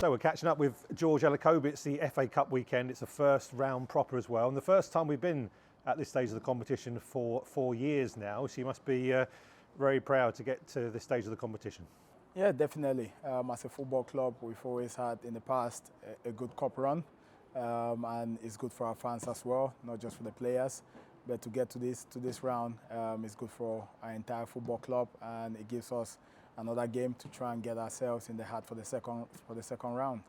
So we're catching up with George Ellacobe. It's the FA Cup weekend. It's the first round proper as well, and the first time we've been at this stage of the competition for 4 years now. So you must be very proud to get to this stage of the competition. Yeah, definitely. As a football club, we've always had in the past a good cup run, and it's good for our fans as well, not just for the players. But to get to this round, is good for our entire football club, and it gives us another game to try and get ourselves in the hat for the second round.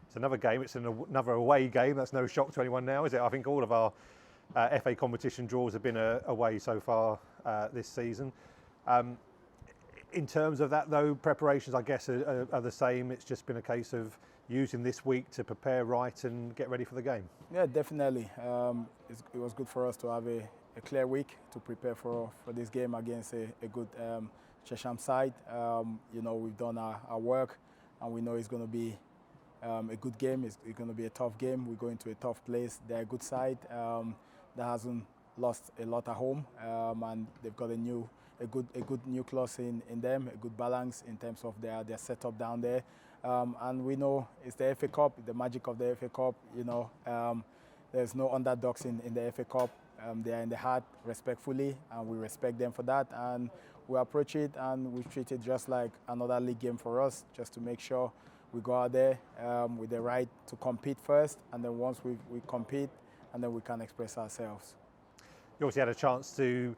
It's another game. It's another away game. That's no shock to anyone now, is it? I think all of our FA competition draws have been away so far this season. In terms of that, though, preparations, I guess, are the same. It's just been a case of using this week to prepare right and get ready for the game. Yeah, definitely. It was good for us to have a clear week to prepare for this game against a good Chesham side. We've done our work, and we know it's going to be a good game. It's going to be a tough game. We're going to a tough place. They're a good side that hasn't lost a lot at home, and they've got a good nucleus in them, a good balance in terms of their setup down there. And we know it's the FA Cup, the magic of the FA Cup. There's no underdogs in the FA Cup. They are in the heart respectfully, and we respect them for that. And we approach it and we treat it just like another league game for us, just to make sure we go out there with the right to compete first, and then once we compete, and then we can express ourselves. You obviously had a chance to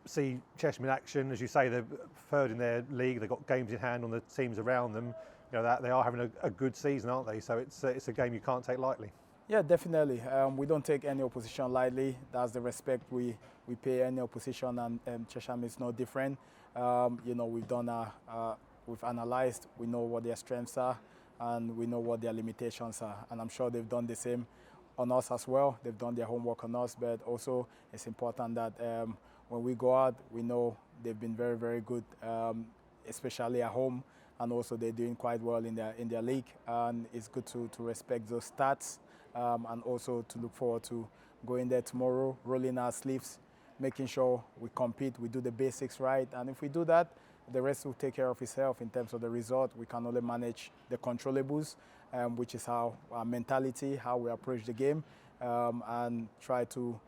see Chesham in action. As you say, they're third in their league. They've got games in hand on the teams around them. That they are having a good season, aren't they? So it's a game you can't take lightly. Yeah, definitely. We don't take any opposition lightly. That's the respect we pay any opposition, and Chesham is no different. We've analysed. We know what their strengths are, and we know what their limitations are. And I'm sure they've done the same on us as well. They've done their homework on us, but also it's important that when we go out, we know they've been very, very good, especially at home, and also they're doing quite well in their league. And it's good to respect those stats, and also to look forward to going there tomorrow, rolling our sleeves, making sure we compete, we do the basics right. And if we do that, the rest will take care of itself in terms of the result. We can only manage the controllables, which is how our mentality, how we approach the game, and try to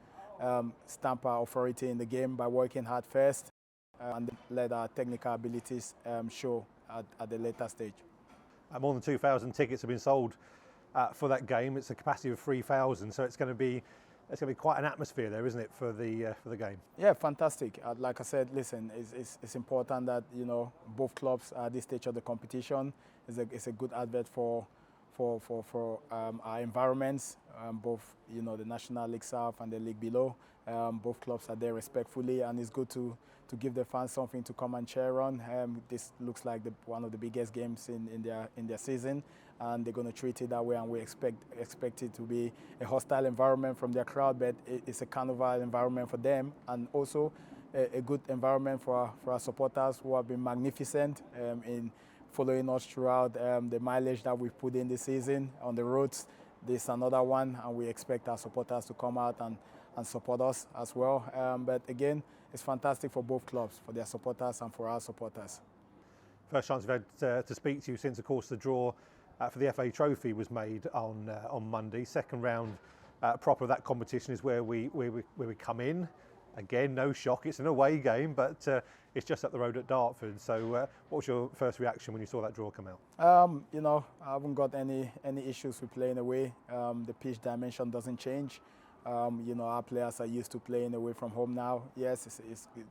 stamp our authority in the game by working hard first, and let our technical abilities show at the later stage. More than 2,000 tickets have been sold for that game. It's a capacity of 3,000, so it's going to be quite an atmosphere there, isn't it, for the game? Yeah, fantastic. Like I said, listen, it's important that both clubs at this stage of the competition. It's a good advert for our environments, both the National League South and the league below. Both clubs are there respectfully, and it's good to give the fans something to come and cheer on. This looks like one of the biggest games in their season, and they're going to treat it that way, and we expect it to be a hostile environment from their crowd, but it's a carnival environment for them, and also a good environment for our supporters, who have been magnificent in following us throughout the mileage that we've put in this season on the roads. This is another one, and we expect our supporters to come out and support us as well. But again, it's fantastic for both clubs, for their supporters and for our supporters. First chance we've had to speak to you since, of course, the draw for the FA Trophy was made on Monday. Second round proper of that competition is where we come in. Again, no shock. It's an away game, but it's just up the road at Dartford. So, what was your first reaction when you saw that draw come out? I haven't got any issues with playing away. The pitch dimension doesn't change. Our players are used to playing away from home now. Yes,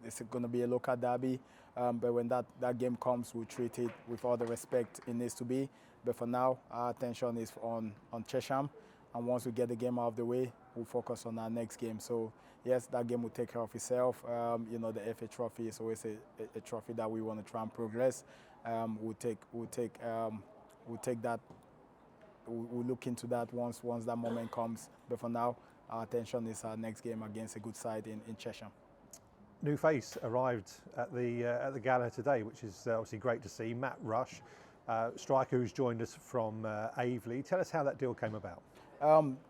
it's going to be a local derby, but when that game comes, we'll treat it with all the respect it needs to be. But for now, our attention is on Chesham, and once we get the game out of the way, we'll focus on our next game. So yes, that game will take care of itself. The FA Trophy is always a trophy that we want to try and progress. We'll take that. We'll look into that once that moment comes. But for now, our attention is our next game against a good side in Chesham. New face arrived at the gala today, which is obviously great to see. Matt Rush, striker who's joined us from Aveley. Tell us how that deal came about.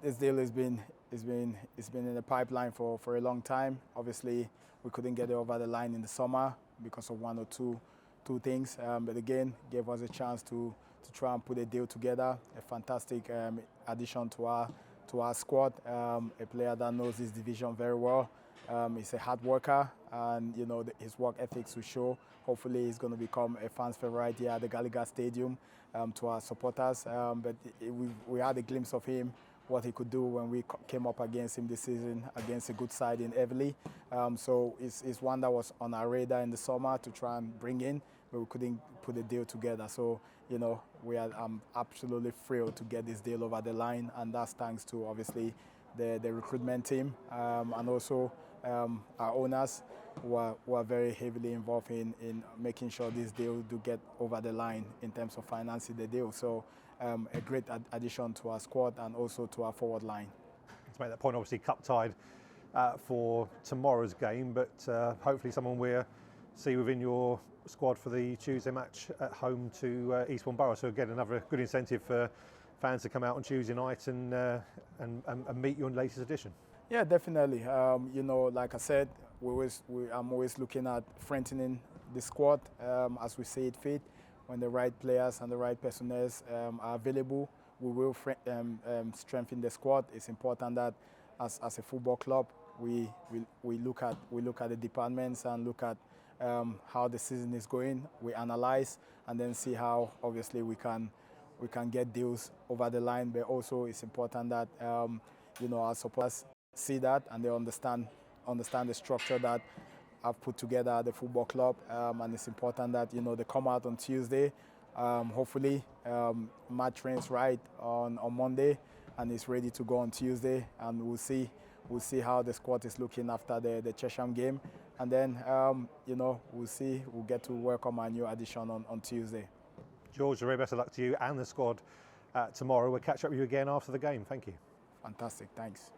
This deal has been in the pipeline for a long time. Obviously, we couldn't get it over the line in the summer because of one or two things. But again, gave us a chance to to try and put a deal together. A fantastic addition to our squad. A player that knows his division very well. He's a hard worker, and you know his work ethics will show. Hopefully, he's going to become a fans' favorite here at the Gallagher Stadium to our supporters. But we had a glimpse of him, what he could do when we came up against him this season, against a good side in Everly. So it's one that was on our radar in the summer to try and bring in, but we couldn't put a deal together. So, you know, I'm absolutely thrilled to get this deal over the line, and that's thanks to, obviously, the recruitment team and also our owners who are very heavily involved in making sure this deal do get over the line in terms of financing the deal. So a great addition to our squad and also to our forward line. To make that point, obviously cup tied for tomorrow's game, but hopefully someone we'll see within your squad for the Tuesday match at home to Eastbourne Borough. So again, another good incentive for fans to come out on Tuesday night and meet you in the latest edition. Yeah, definitely. You know, like I said, I'm always looking at strengthening the squad as we see it fit. When the right players and the right personnel are available, we will strengthen the squad. It's important that as a football club, we look at the departments and look at how the season is going. We analyze and then see how obviously we can get deals over the line. But also it's important that you know, our supporters see that and they understand the structure that I've put together at the football club, and it's important that, you know, they come out on Tuesday. Hopefully, Matt trains right on Monday, and is ready to go on Tuesday. And we'll see how the squad is looking after the Chesham game, and then you know, we'll get to welcome our new addition on Tuesday. George, very best of luck to you and the squad tomorrow. We'll catch up with you again after the game. Thank you. Fantastic. Thanks.